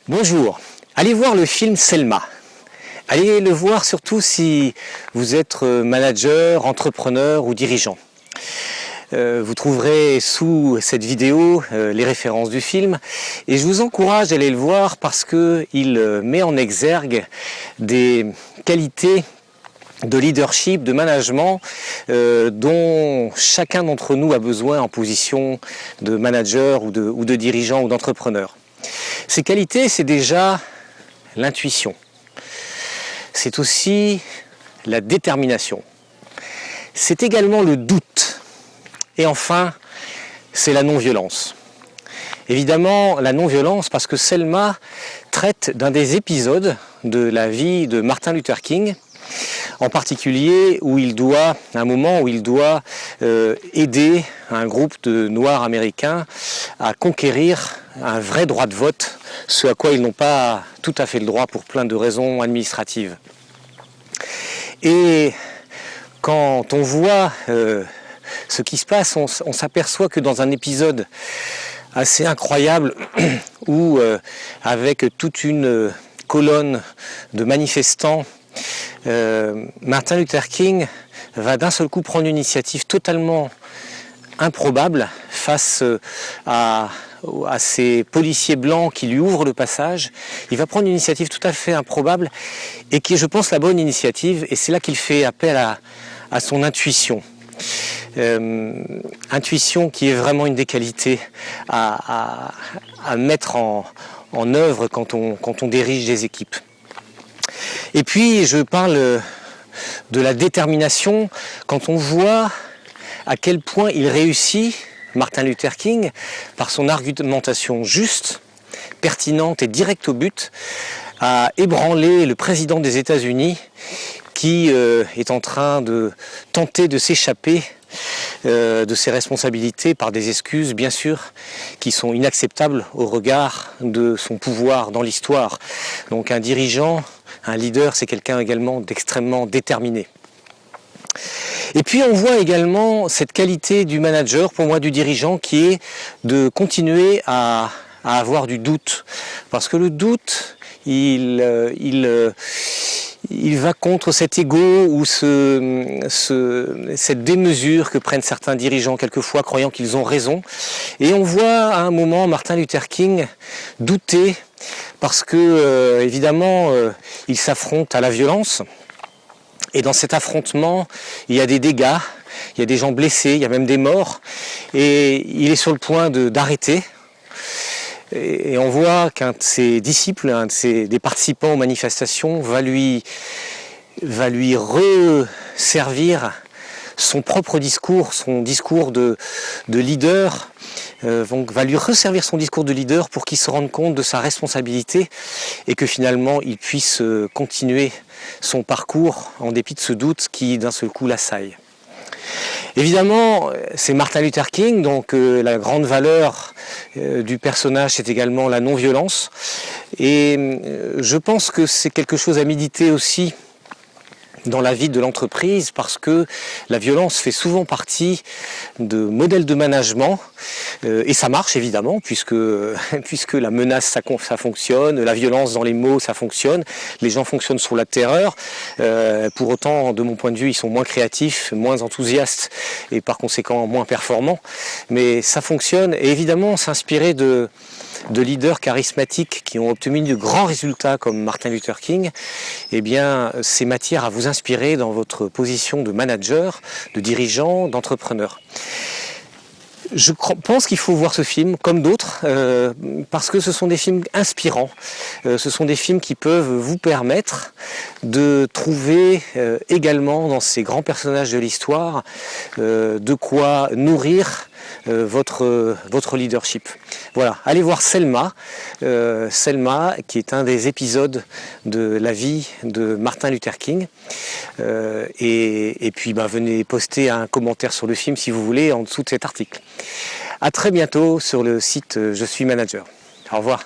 Bonjour, allez voir le film Selma. Allez le voir surtout si vous êtes manager, entrepreneur ou dirigeant. Vous trouverez sous cette vidéo les références du film et je vous encourage à aller le voir parce qu'il met en exergue des qualités de leadership, de management dont chacun d'entre nous a besoin en position de manager ou de dirigeant ou d'entrepreneur. Ces qualités, c'est déjà l'intuition. C'est aussi la détermination. C'est également le doute. Et enfin, c'est la non-violence. Évidemment, la non-violence parce que Selma traite d'un des épisodes de la vie de Martin Luther King, en particulier un moment où il doit aider un groupe de Noirs américains à conquérir un vrai droit de vote, ce à quoi ils n'ont pas tout à fait le droit pour plein de raisons administratives. Et quand on voit ce qui se passe, on s'aperçoit que dans un épisode assez incroyable où avec toute une colonne de manifestants, Martin Luther King va d'un seul coup prendre une initiative totalement improbable face à ces policiers blancs qui lui ouvrent le passage. Il va prendre une initiative tout à fait improbable et qui est, je pense, la bonne initiative, et c'est là qu'il fait appel à son intuition. Intuition qui est vraiment une des qualités à mettre en œuvre quand on dirige des équipes. Et puis je parle de la détermination quand on voit à quel point il réussit, Martin Luther King, par son argumentation juste, pertinente et directe au but, à ébranler le président des États-Unis qui est en train de tenter de s'échapper de ses responsabilités par des excuses, bien sûr, qui sont inacceptables au regard de son pouvoir dans l'histoire. Donc un dirigeant, un leader, c'est quelqu'un également d'extrêmement déterminé. Et puis on voit également cette qualité du manager, pour moi du dirigeant, qui est de continuer à avoir du doute. Parce que le doute, il va contre cet ego ou cette démesure que prennent certains dirigeants quelquefois, croyant qu'ils ont raison. Et on voit à un moment Martin Luther King douter parce que évidemment il s'affronte à la violence. Et dans cet affrontement, il y a des dégâts, il y a des gens blessés, il y a même des morts. Et il est sur le point d'arrêter. Et on voit qu'un de ses disciples, des participants aux manifestations, va lui resservir son propre discours, son discours de leader, va lui resservir son discours de leader pour qu'il se rende compte de sa responsabilité et que finalement il puisse continuer son parcours en dépit de ce doute qui d'un seul coup l'assaille. Évidemment, c'est Martin Luther King, donc la grande valeur du personnage, c'est également la non-violence. Et je pense que c'est quelque chose à méditer aussi dans la vie de l'entreprise, parce que la violence fait souvent partie de modèles de management, et ça marche évidemment, puisque la menace ça fonctionne, la violence dans les mots ça fonctionne, les gens fonctionnent sous la terreur, pour autant de mon point de vue ils sont moins créatifs, moins enthousiastes et par conséquent moins performants, mais ça fonctionne. Et évidemment s'inspirer de leaders charismatiques qui ont obtenu de grands résultats comme Martin Luther King, eh bien c'est matière à vous inspirer dans votre position de manager, de dirigeant, d'entrepreneur. Je pense qu'il faut voir ce film, comme d'autres, parce que ce sont des films inspirants. Ce sont des films qui peuvent vous permettre de trouver également dans ces grands personnages de l'histoire de quoi nourrir votre leadership. Voilà, allez voir Selma, Selma qui est un des épisodes de la vie de Martin Luther King. Et puis venez poster un commentaire sur le film si vous voulez en dessous de cet article. À très bientôt sur le site Je suis manager. Au revoir.